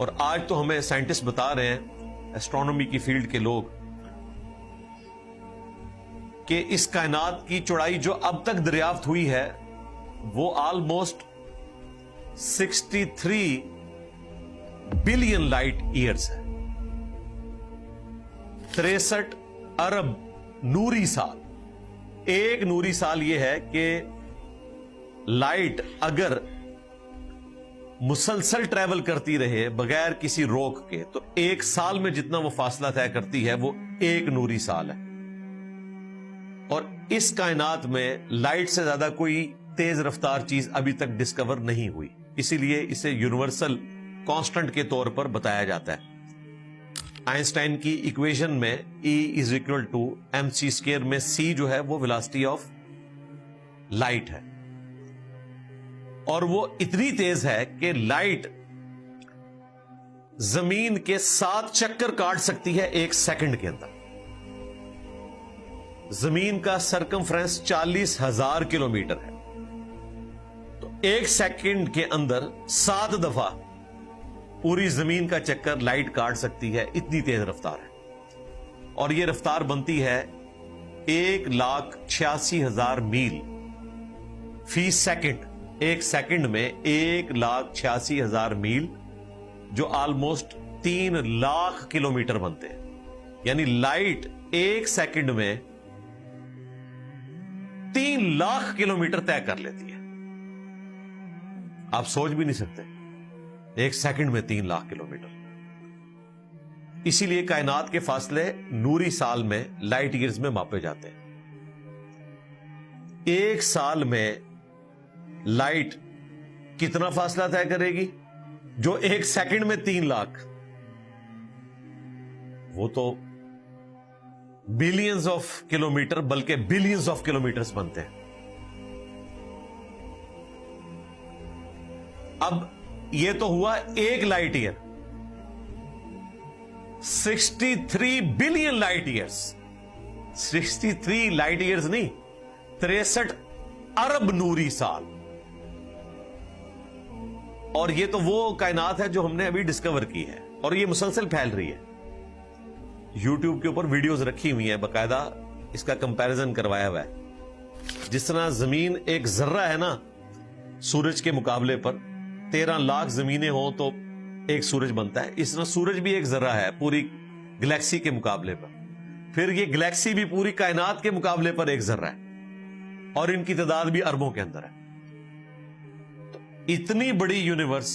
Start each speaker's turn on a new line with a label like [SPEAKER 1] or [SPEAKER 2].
[SPEAKER 1] اور آج تو ہمیں سائنٹسٹ بتا رہے ہیں، ایسٹرونومی کی فیلڈ کے لوگ، کہ اس کائنات کی چوڑائی جو اب تک دریافت ہوئی ہے وہ آلموسٹ 63 بلین لائٹ ایئرز ہے، 63 ارب نوری سال۔ ایک نوری سال یہ ہے کہ لائٹ اگر مسلسل ٹریول کرتی رہے بغیر کسی روک کے تو ایک سال میں جتنا وہ فاصلہ طے کرتی ہے وہ ایک نوری سال ہے۔ اور اس کائنات میں لائٹ سے زیادہ کوئی تیز رفتار چیز ابھی تک ڈسکور نہیں ہوئی، اسی لیے اسے یونیورسل کانسٹنٹ کے طور پر بتایا جاتا ہے۔ آئنسٹائن کی ایکویشن میں E=mc² میں c جو ہے وہ ویلاسٹی آف لائٹ ہے، اور وہ اتنی تیز ہے کہ لائٹ زمین کے 7 چکر کاٹ سکتی ہے ایک سیکنڈ کے اندر۔ زمین کا سرکمفرنس 40,000 کلومیٹر ہے، تو ایک سیکنڈ کے اندر 7 دفعہ پوری زمین کا چکر لائٹ کاٹ سکتی ہے، اتنی تیز رفتار ہے۔ اور یہ رفتار بنتی ہے 1,86,000 میل فی سیکنڈ۔ ایک سیکنڈ میں 1,86,000 میل، جو آلموسٹ 3 لاکھ کلومیٹر بنتے ہیں۔ یعنی لائٹ ایک سیکنڈ میں 3 لاکھ کلومیٹر طے کر لیتی ہے۔ آپ سوچ بھی نہیں سکتے، ایک سیکنڈ میں 3 لاکھ کلومیٹر۔ اسی لیے کائنات کے فاصلے نوری سال میں لائٹ ایئرز میں ماپے جاتے ہیں۔ ایک سال میں لائٹ کتنا فاصلہ طے کرے گی جو ایک سیکنڈ میں 3 لاکھ؟ وہ تو بلینز آف کلومیٹر، بلکہ بلینز آف کلومیٹرز بنتے ہیں۔ اب یہ تو ہوا ایک light year, 63 billion light years, 63 light years نہیں، 63 ارب نوری سال۔ اور یہ تو وہ کائنات ہے جو ہم نے ابھی ڈسکور کی ہے، اور یہ مسلسل پھیل رہی ہے۔ یوٹیوب کے اوپر ویڈیوز رکھی ہوئی ہیں، باقاعدہ اس کا کمپیرزن کروایا ہوا ہے۔ جس طرح زمین ایک ذرہ ہے نا سورج کے مقابلے پر، 13 لاکھ زمینیں ہوں تو ایک سورج بنتا ہے، اس طرح سورج بھی ایک ذرہ ہے پوری گلیکسی کے مقابلے پر، پھر یہ گلیکسی بھی پوری کائنات کے مقابلے پر ایک ذرہ ہے، اور ان کی تعداد بھی اربوں کے اندر ہے۔ تو اتنی بڑی یونیورس